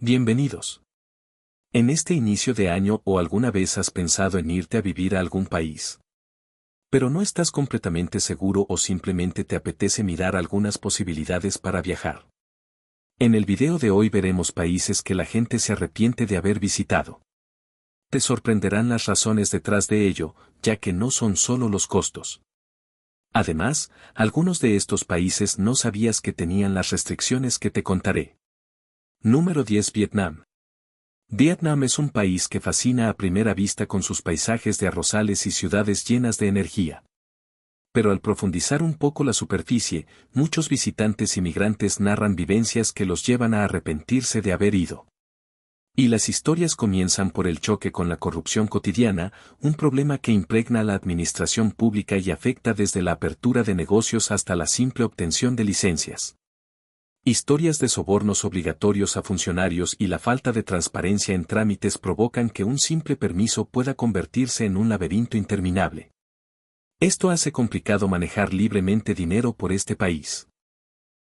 Bienvenidos. En este inicio de año o alguna vez has pensado en irte a vivir a algún país. Pero no estás completamente seguro o simplemente te apetece mirar algunas posibilidades para viajar. En el video de hoy veremos países que la gente se arrepiente de haber visitado. Te sorprenderán las razones detrás de ello, ya que no son solo los costos. Además, algunos de estos países no sabías que tenían las restricciones que te contaré. Número 10. Vietnam. Vietnam es un país que fascina a primera vista con sus paisajes de arrozales y ciudades llenas de energía. Pero al profundizar un poco la superficie, muchos visitantes inmigrantes narran vivencias que los llevan a arrepentirse de haber ido. Y las historias comienzan por el choque con la corrupción cotidiana, un problema que impregna la administración pública y afecta desde la apertura de negocios hasta la simple obtención de licencias. Historias de sobornos obligatorios a funcionarios y la falta de transparencia en trámites provocan que un simple permiso pueda convertirse en un laberinto interminable. Esto hace complicado manejar libremente dinero por este país.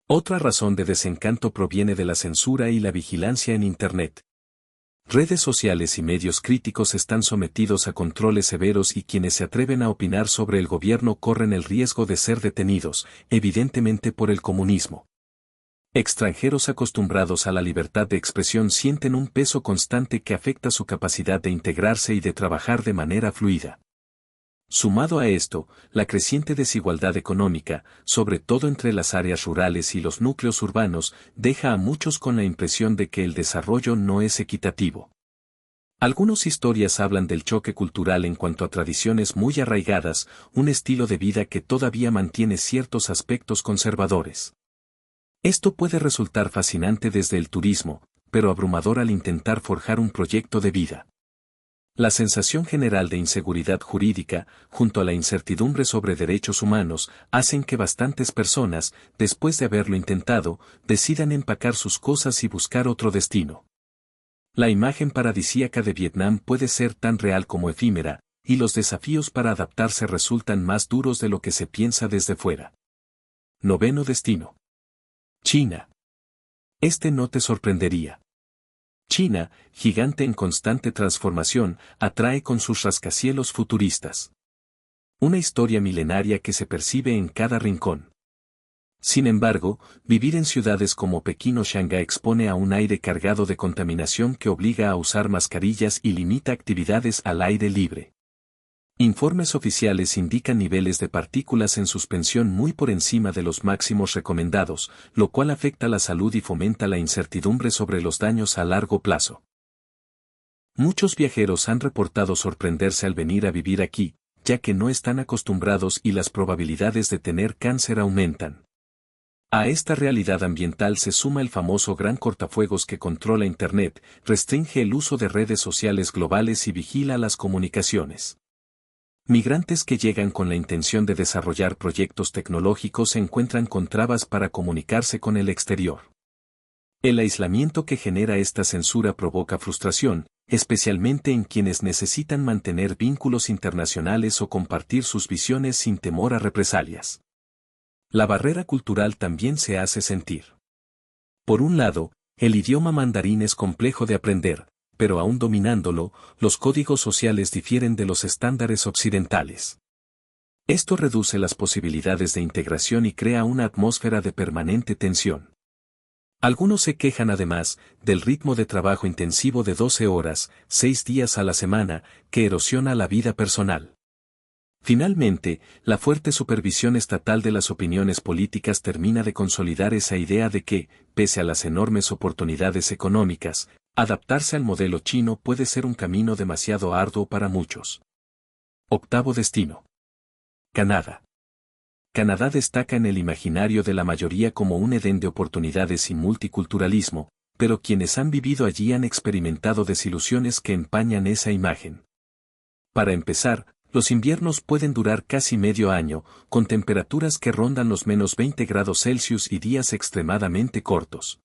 Otra razón de desencanto proviene de la censura y la vigilancia en Internet. Redes sociales y medios críticos están sometidos a controles severos y quienes se atreven a opinar sobre el gobierno corren el riesgo de ser detenidos, evidentemente por el comunismo. Extranjeros acostumbrados a la libertad de expresión sienten un peso constante que afecta su capacidad de integrarse y de trabajar de manera fluida. Sumado a esto, la creciente desigualdad económica, sobre todo entre las áreas rurales y los núcleos urbanos, deja a muchos con la impresión de que el desarrollo no es equitativo. Algunas historias hablan del choque cultural en cuanto a tradiciones muy arraigadas, un estilo de vida que todavía mantiene ciertos aspectos conservadores. Esto puede resultar fascinante desde el turismo, pero abrumador al intentar forjar un proyecto de vida. La sensación general de inseguridad jurídica, junto a la incertidumbre sobre derechos humanos, hacen que bastantes personas, después de haberlo intentado, decidan empacar sus cosas y buscar otro destino. La imagen paradisíaca de Vietnam puede ser tan real como efímera, y los desafíos para adaptarse resultan más duros de lo que se piensa desde fuera. Noveno destino. China. Este no te sorprendería. China, gigante en constante transformación, atrae con sus rascacielos futuristas. Una historia milenaria que se percibe en cada rincón. Sin embargo, vivir en ciudades como Pekín o Shanghái expone a un aire cargado de contaminación que obliga a usar mascarillas y limita actividades al aire libre. Informes oficiales indican niveles de partículas en suspensión muy por encima de los máximos recomendados, lo cual afecta la salud y fomenta la incertidumbre sobre los daños a largo plazo. Muchos viajeros han reportado sorprenderse al venir a vivir aquí, ya que no están acostumbrados y las probabilidades de tener cáncer aumentan. A esta realidad ambiental se suma el famoso gran cortafuegos que controla Internet, restringe el uso de redes sociales globales y vigila las comunicaciones. Migrantes que llegan con la intención de desarrollar proyectos tecnológicos se encuentran con trabas para comunicarse con el exterior. El aislamiento que genera esta censura provoca frustración, especialmente en quienes necesitan mantener vínculos internacionales o compartir sus visiones sin temor a represalias. La barrera cultural también se hace sentir. Por un lado, el idioma mandarín es complejo de aprender, pero aún dominándolo, los códigos sociales difieren de los estándares occidentales. Esto reduce las posibilidades de integración y crea una atmósfera de permanente tensión. Algunos se quejan además del ritmo de trabajo intensivo de 12 horas, 6 días a la semana, que erosiona la vida personal. Finalmente, la fuerte supervisión estatal de las opiniones políticas termina de consolidar esa idea de que, pese a las enormes oportunidades económicas, adaptarse al modelo chino puede ser un camino demasiado arduo para muchos. Octavo destino. Canadá. Canadá destaca en el imaginario de la mayoría como un edén de oportunidades y multiculturalismo, pero quienes han vivido allí han experimentado desilusiones que empañan esa imagen. Para empezar, los inviernos pueden durar casi medio año, con temperaturas que rondan los -20 grados Celsius y días extremadamente cortos.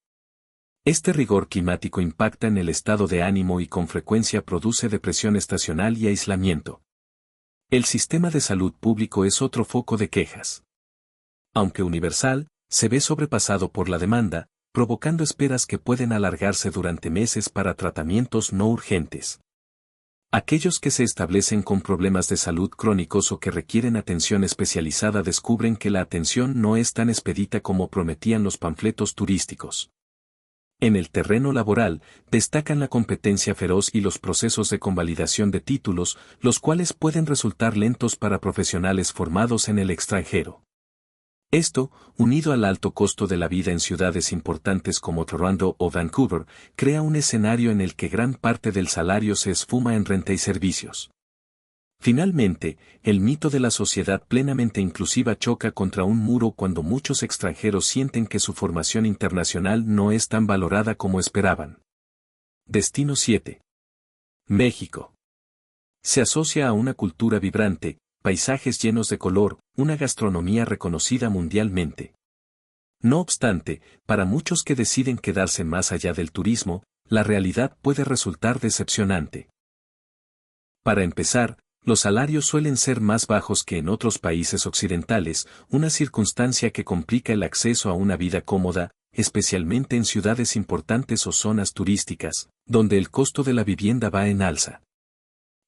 Este rigor climático impacta en el estado de ánimo y con frecuencia produce depresión estacional y aislamiento. El sistema de salud público es otro foco de quejas. Aunque universal, se ve sobrepasado por la demanda, provocando esperas que pueden alargarse durante meses para tratamientos no urgentes. Aquellos que se establecen con problemas de salud crónicos o que requieren atención especializada descubren que la atención no es tan expedita como prometían los panfletos turísticos. En el terreno laboral, destacan la competencia feroz y los procesos de convalidación de títulos, los cuales pueden resultar lentos para profesionales formados en el extranjero. Esto, unido al alto costo de la vida en ciudades importantes como Toronto o Vancouver, crea un escenario en el que gran parte del salario se esfuma en renta y servicios. Finalmente, el mito de la sociedad plenamente inclusiva choca contra un muro cuando muchos extranjeros sienten que su formación internacional no es tan valorada como esperaban. Destino 7. México. Se asocia a una cultura vibrante, paisajes llenos de color, una gastronomía reconocida mundialmente. No obstante, para muchos que deciden quedarse más allá del turismo, la realidad puede resultar decepcionante. Para empezar, los salarios suelen ser más bajos que en otros países occidentales, una circunstancia que complica el acceso a una vida cómoda, especialmente en ciudades importantes o zonas turísticas, donde el costo de la vivienda va en alza.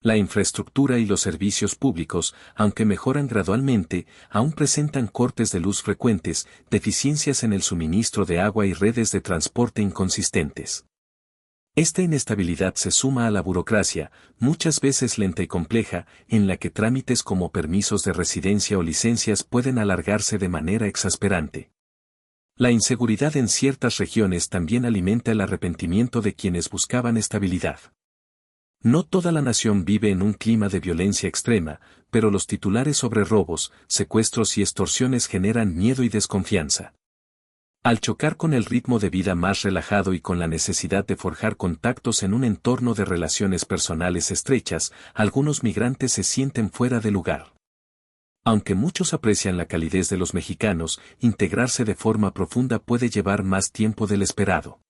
La infraestructura y los servicios públicos, aunque mejoran gradualmente, aún presentan cortes de luz frecuentes, deficiencias en el suministro de agua y redes de transporte inconsistentes. Esta inestabilidad se suma a la burocracia, muchas veces lenta y compleja, en la que trámites como permisos de residencia o licencias pueden alargarse de manera exasperante. La inseguridad en ciertas regiones también alimenta el arrepentimiento de quienes buscaban estabilidad. No toda la nación vive en un clima de violencia extrema, pero los titulares sobre robos, secuestros y extorsiones generan miedo y desconfianza. Al chocar con el ritmo de vida más relajado y con la necesidad de forjar contactos en un entorno de relaciones personales estrechas, algunos migrantes se sienten fuera de lugar. Aunque muchos aprecian la calidez de los mexicanos, integrarse de forma profunda puede llevar más tiempo del esperado.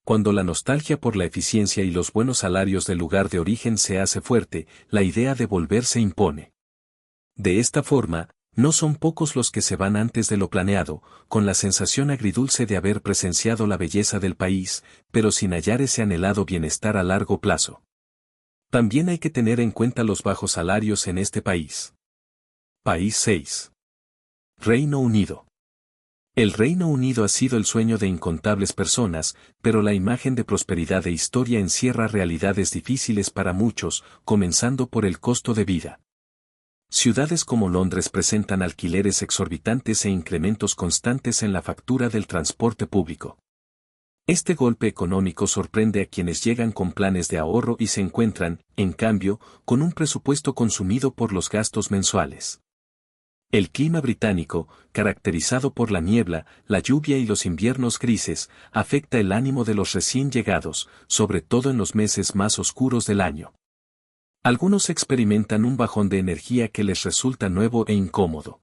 Cuando la nostalgia por la eficiencia y los buenos salarios del lugar de origen se hace fuerte, la idea de volver se impone. De esta forma, no son pocos los que se van antes de lo planeado, con la sensación agridulce de haber presenciado la belleza del país, pero sin hallar ese anhelado bienestar a largo plazo. También hay que tener en cuenta los bajos salarios en este país. País 6. Reino Unido. El Reino Unido ha sido el sueño de incontables personas, pero la imagen de prosperidad e historia encierra realidades difíciles para muchos, comenzando por el costo de vida. Ciudades como Londres presentan alquileres exorbitantes e incrementos constantes en la factura del transporte público. Este golpe económico sorprende a quienes llegan con planes de ahorro y se encuentran, en cambio, con un presupuesto consumido por los gastos mensuales. El clima británico, caracterizado por la niebla, la lluvia y los inviernos grises, afecta el ánimo de los recién llegados, sobre todo en los meses más oscuros del año. Algunos experimentan un bajón de energía que les resulta nuevo e incómodo.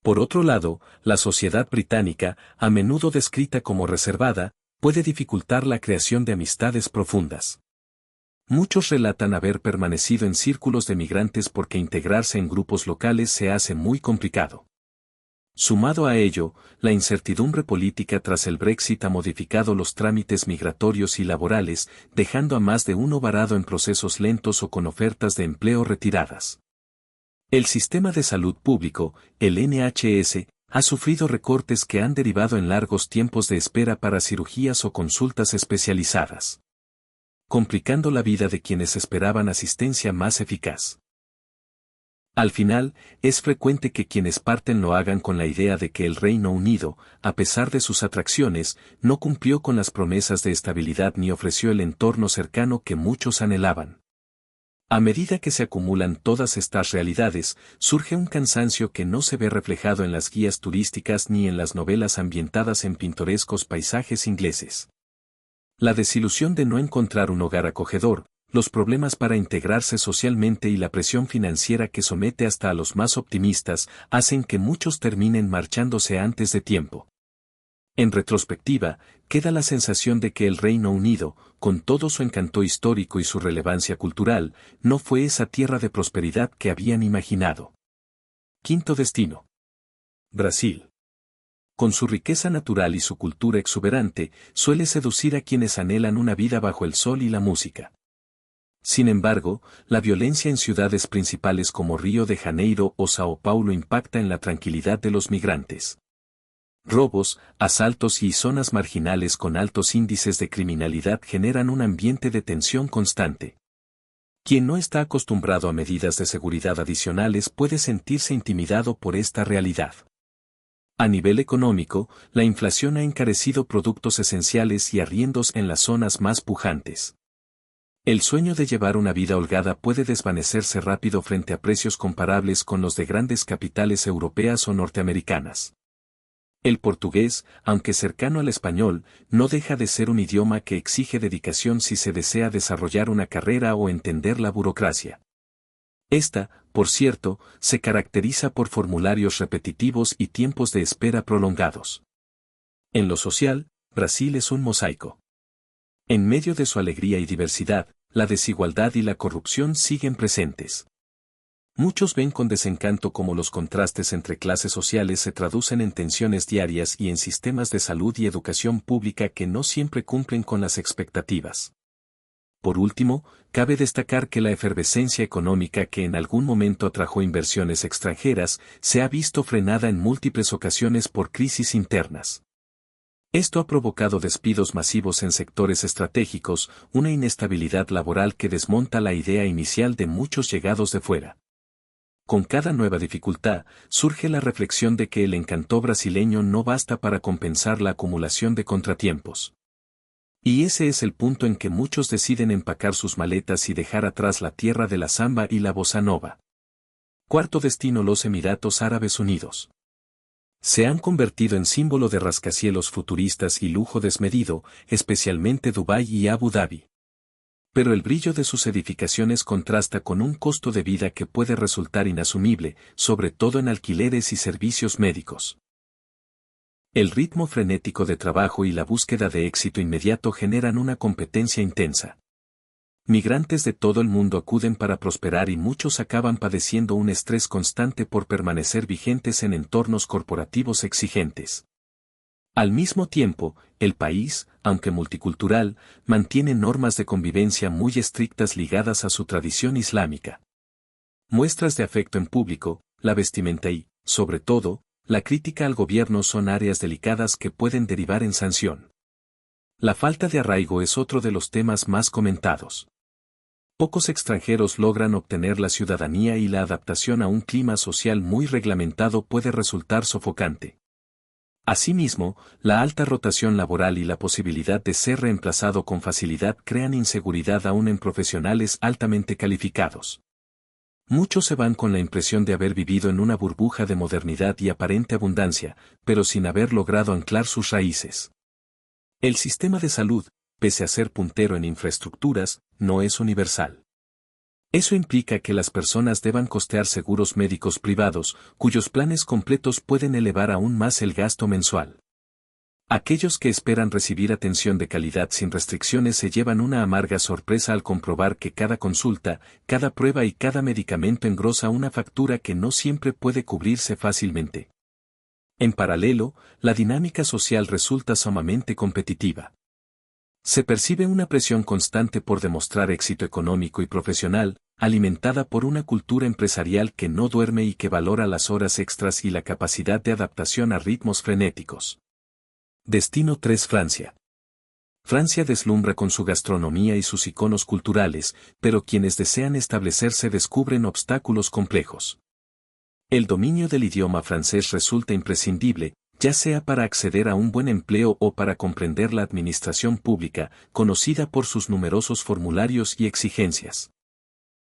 Por otro lado, la sociedad británica, a menudo descrita como reservada, puede dificultar la creación de amistades profundas. Muchos relatan haber permanecido en círculos de migrantes porque integrarse en grupos locales se hace muy complicado. Sumado a ello, la incertidumbre política tras el Brexit ha modificado los trámites migratorios y laborales, dejando a más de uno varado en procesos lentos o con ofertas de empleo retiradas. El sistema de salud público, el NHS, ha sufrido recortes que han derivado en largos tiempos de espera para cirugías o consultas especializadas, complicando la vida de quienes esperaban asistencia más eficaz. Al final, es frecuente que quienes parten lo hagan con la idea de que el Reino Unido, a pesar de sus atracciones, no cumplió con las promesas de estabilidad ni ofreció el entorno cercano que muchos anhelaban. A medida que se acumulan todas estas realidades, surge un cansancio que no se ve reflejado en las guías turísticas ni en las novelas ambientadas en pintorescos paisajes ingleses. La desilusión de no encontrar un hogar acogedor, los problemas para integrarse socialmente y la presión financiera que somete hasta a los más optimistas hacen que muchos terminen marchándose antes de tiempo. En retrospectiva, queda la sensación de que el Reino Unido, con todo su encanto histórico y su relevancia cultural, no fue esa tierra de prosperidad que habían imaginado. Quinto destino. Brasil. Con su riqueza natural y su cultura exuberante, suele seducir a quienes anhelan una vida bajo el sol y la música. Sin embargo, la violencia en ciudades principales como Río de Janeiro o Sao Paulo impacta en la tranquilidad de los migrantes. Robos, asaltos y zonas marginales con altos índices de criminalidad generan un ambiente de tensión constante. Quien no está acostumbrado a medidas de seguridad adicionales puede sentirse intimidado por esta realidad. A nivel económico, la inflación ha encarecido productos esenciales y arriendos en las zonas más pujantes. El sueño de llevar una vida holgada puede desvanecerse rápido frente a precios comparables con los de grandes capitales europeas o norteamericanas. El portugués, aunque cercano al español, no deja de ser un idioma que exige dedicación si se desea desarrollar una carrera o entender la burocracia. Esta, por cierto, se caracteriza por formularios repetitivos y tiempos de espera prolongados. En lo social, Brasil es un mosaico. En medio de su alegría y diversidad, la desigualdad y la corrupción siguen presentes. Muchos ven con desencanto cómo los contrastes entre clases sociales se traducen en tensiones diarias y en sistemas de salud y educación pública que no siempre cumplen con las expectativas. Por último, cabe destacar que la efervescencia económica que en algún momento atrajo inversiones extranjeras se ha visto frenada en múltiples ocasiones por crisis internas. Esto ha provocado despidos masivos en sectores estratégicos, una inestabilidad laboral que desmonta la idea inicial de muchos llegados de fuera. Con cada nueva dificultad, surge la reflexión de que el encanto brasileño no basta para compensar la acumulación de contratiempos. Y ese es el punto en que muchos deciden empacar sus maletas y dejar atrás la tierra de la samba y la bossa nova. Cuarto destino: los Emiratos Árabes Unidos. Se han convertido en símbolo de rascacielos futuristas y lujo desmedido, especialmente Dubái y Abu Dhabi. Pero el brillo de sus edificaciones contrasta con un costo de vida que puede resultar inasumible, sobre todo en alquileres y servicios médicos. El ritmo frenético de trabajo y la búsqueda de éxito inmediato generan una competencia intensa. Migrantes de todo el mundo acuden para prosperar y muchos acaban padeciendo un estrés constante por permanecer vigentes en entornos corporativos exigentes. Al mismo tiempo, el país, aunque multicultural, mantiene normas de convivencia muy estrictas ligadas a su tradición islámica. Muestras de afecto en público, la vestimenta y, sobre todo, la crítica al gobierno son áreas delicadas que pueden derivar en sanción. La falta de arraigo es otro de los temas más comentados. Pocos extranjeros logran obtener la ciudadanía y la adaptación a un clima social muy reglamentado puede resultar sofocante. Asimismo, la alta rotación laboral y la posibilidad de ser reemplazado con facilidad crean inseguridad aún en profesionales altamente calificados. Muchos se van con la impresión de haber vivido en una burbuja de modernidad y aparente abundancia, pero sin haber logrado anclar sus raíces. El sistema de salud, pese a ser puntero en infraestructuras, no es universal. Eso implica que las personas deban costear seguros médicos privados, cuyos planes completos pueden elevar aún más el gasto mensual. Aquellos que esperan recibir atención de calidad sin restricciones se llevan una amarga sorpresa al comprobar que cada consulta, cada prueba y cada medicamento engrosa una factura que no siempre puede cubrirse fácilmente. En paralelo, la dinámica social resulta sumamente competitiva. Se percibe una presión constante por demostrar éxito económico y profesional, alimentada por una cultura empresarial que no duerme y que valora las horas extras y la capacidad de adaptación a ritmos frenéticos. Destino 3: Francia. Francia deslumbra con su gastronomía y sus iconos culturales, pero quienes desean establecerse descubren obstáculos complejos. El dominio del idioma francés resulta imprescindible, ya sea para acceder a un buen empleo o para comprender la administración pública, conocida por sus numerosos formularios y exigencias.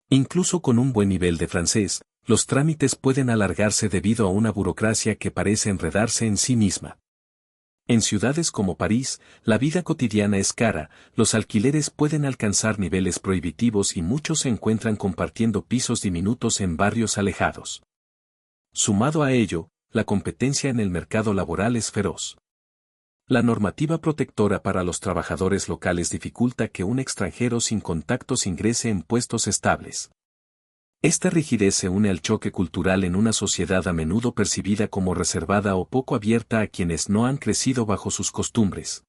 Incluso con un buen nivel de francés, los trámites pueden alargarse debido a una burocracia que parece enredarse en sí misma. En ciudades como París, la vida cotidiana es cara, los alquileres pueden alcanzar niveles prohibitivos y muchos se encuentran compartiendo pisos diminutos en barrios alejados. Sumado a ello, la competencia en el mercado laboral es feroz. La normativa protectora para los trabajadores locales dificulta que un extranjero sin contactos ingrese en puestos estables. Esta rigidez se une al choque cultural en una sociedad a menudo percibida como reservada o poco abierta a quienes no han crecido bajo sus costumbres.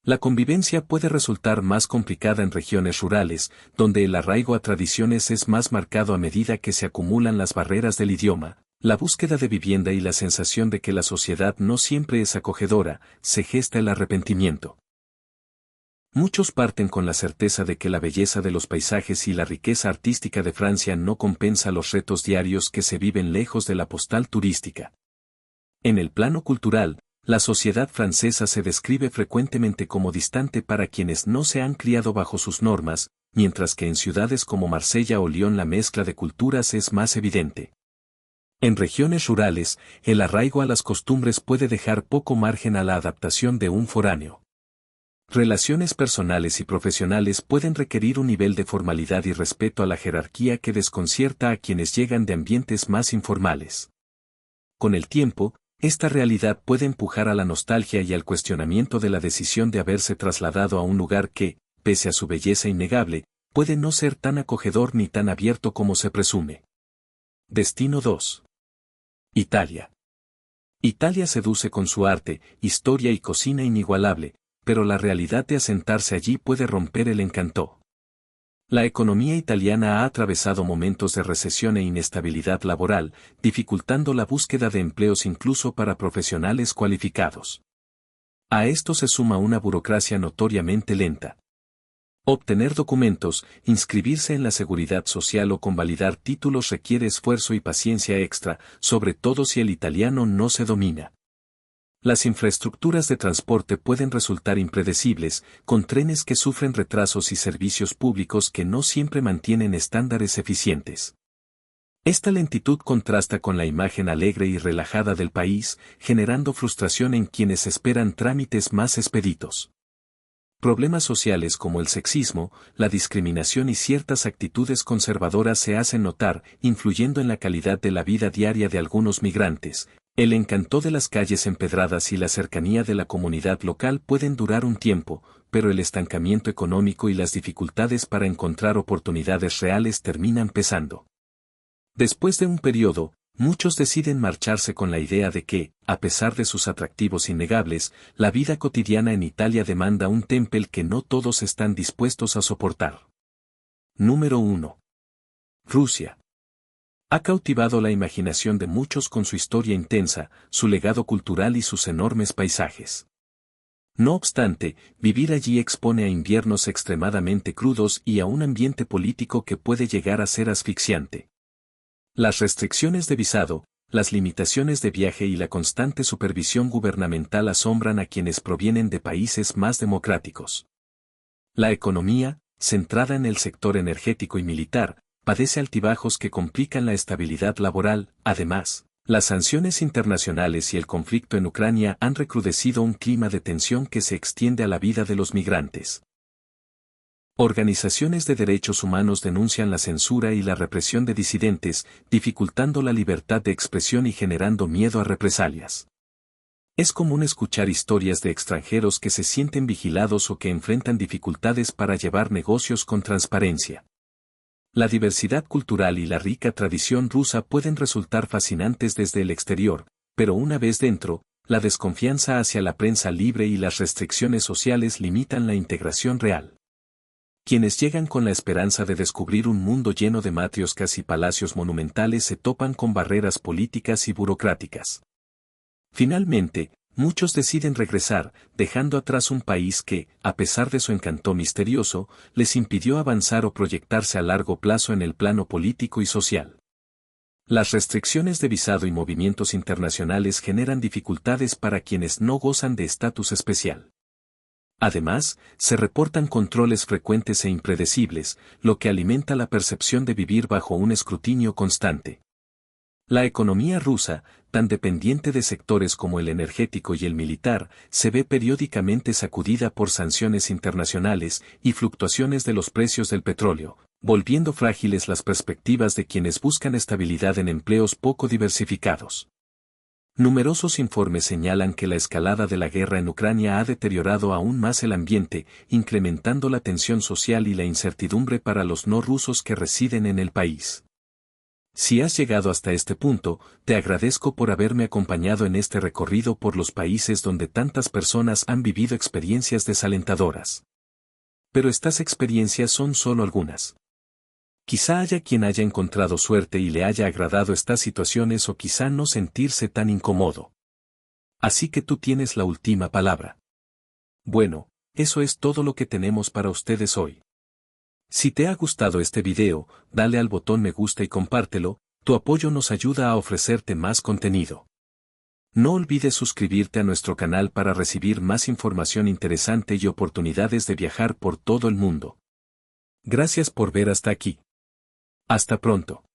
La convivencia puede resultar más complicada en regiones rurales, donde el arraigo a tradiciones es más marcado a medida que se acumulan las barreras del idioma, la búsqueda de vivienda y la sensación de que la sociedad no siempre es acogedora, se gesta el arrepentimiento. Muchos parten con la certeza de que la belleza de los paisajes y la riqueza artística de Francia no compensa los retos diarios que se viven lejos de la postal turística. En el plano cultural, la sociedad francesa se describe frecuentemente como distante para quienes no se han criado bajo sus normas, mientras que en ciudades como Marsella o Lyon la mezcla de culturas es más evidente. En regiones rurales, el arraigo a las costumbres puede dejar poco margen a la adaptación de un foráneo. Relaciones personales y profesionales pueden requerir un nivel de formalidad y respeto a la jerarquía que desconcierta a quienes llegan de ambientes más informales. Con el tiempo, esta realidad puede empujar a la nostalgia y al cuestionamiento de la decisión de haberse trasladado a un lugar que, pese a su belleza innegable, puede no ser tan acogedor ni tan abierto como se presume. Destino 2. Italia. Italia seduce con su arte, historia y cocina inigualable, pero la realidad de asentarse allí puede romper el encanto. La economía italiana ha atravesado momentos de recesión e inestabilidad laboral, dificultando la búsqueda de empleos incluso para profesionales cualificados. A esto se suma una burocracia notoriamente lenta. Obtener documentos, inscribirse en la seguridad social o convalidar títulos requiere esfuerzo y paciencia extra, sobre todo si el italiano no se domina. Las infraestructuras de transporte pueden resultar impredecibles, con trenes que sufren retrasos y servicios públicos que no siempre mantienen estándares eficientes. Esta lentitud contrasta con la imagen alegre y relajada del país, generando frustración en quienes esperan trámites más expeditos. Problemas sociales como el sexismo, la discriminación y ciertas actitudes conservadoras se hacen notar, influyendo en la calidad de la vida diaria de algunos migrantes. El encanto de las calles empedradas y la cercanía de la comunidad local pueden durar un tiempo, pero el estancamiento económico y las dificultades para encontrar oportunidades reales terminan pesando. Después de un periodo, muchos deciden marcharse con la idea de que, a pesar de sus atractivos innegables, la vida cotidiana en Italia demanda un temple que no todos están dispuestos a soportar. Número 1. Rusia. Ha cautivado la imaginación de muchos con su historia intensa, su legado cultural y sus enormes paisajes. No obstante, vivir allí expone a inviernos extremadamente crudos y a un ambiente político que puede llegar a ser asfixiante. Las restricciones de visado, las limitaciones de viaje y la constante supervisión gubernamental asombran a quienes provienen de países más democráticos. La economía, centrada en el sector energético y militar, padece altibajos que complican la estabilidad laboral. Además, las sanciones internacionales y el conflicto en Ucrania han recrudecido un clima de tensión que se extiende a la vida de los migrantes. Organizaciones de derechos humanos denuncian la censura y la represión de disidentes, dificultando la libertad de expresión y generando miedo a represalias. Es común escuchar historias de extranjeros que se sienten vigilados o que enfrentan dificultades para llevar negocios con transparencia. La diversidad cultural y la rica tradición rusa pueden resultar fascinantes desde el exterior, pero una vez dentro, la desconfianza hacia la prensa libre y las restricciones sociales limitan la integración real. Quienes llegan con la esperanza de descubrir un mundo lleno de matrioscas y palacios monumentales se topan con barreras políticas y burocráticas. Finalmente, muchos deciden regresar, dejando atrás un país que, a pesar de su encanto misterioso, les impidió avanzar o proyectarse a largo plazo en el plano político y social. Las restricciones de visado y movimientos internacionales generan dificultades para quienes no gozan de estatus especial. Además, se reportan controles frecuentes e impredecibles, lo que alimenta la percepción de vivir bajo un escrutinio constante. La economía rusa, tan dependiente de sectores como el energético y el militar, se ve periódicamente sacudida por sanciones internacionales y fluctuaciones de los precios del petróleo, volviendo frágiles las perspectivas de quienes buscan estabilidad en empleos poco diversificados. Numerosos informes señalan que la escalada de la guerra en Ucrania ha deteriorado aún más el ambiente, incrementando la tensión social y la incertidumbre para los no rusos que residen en el país. Si has llegado hasta este punto, te agradezco por haberme acompañado en este recorrido por los países donde tantas personas han vivido experiencias desalentadoras. Pero estas experiencias son solo algunas. Quizá haya quien haya encontrado suerte y le haya agradado estas situaciones o quizá no sentirse tan incómodo. Así que tú tienes la última palabra. Bueno, eso es todo lo que tenemos para ustedes hoy. Si te ha gustado este video, dale al botón me gusta y compártelo, tu apoyo nos ayuda a ofrecerte más contenido. No olvides suscribirte a nuestro canal para recibir más información interesante y oportunidades de viajar por todo el mundo. Gracias por ver hasta aquí. Hasta pronto.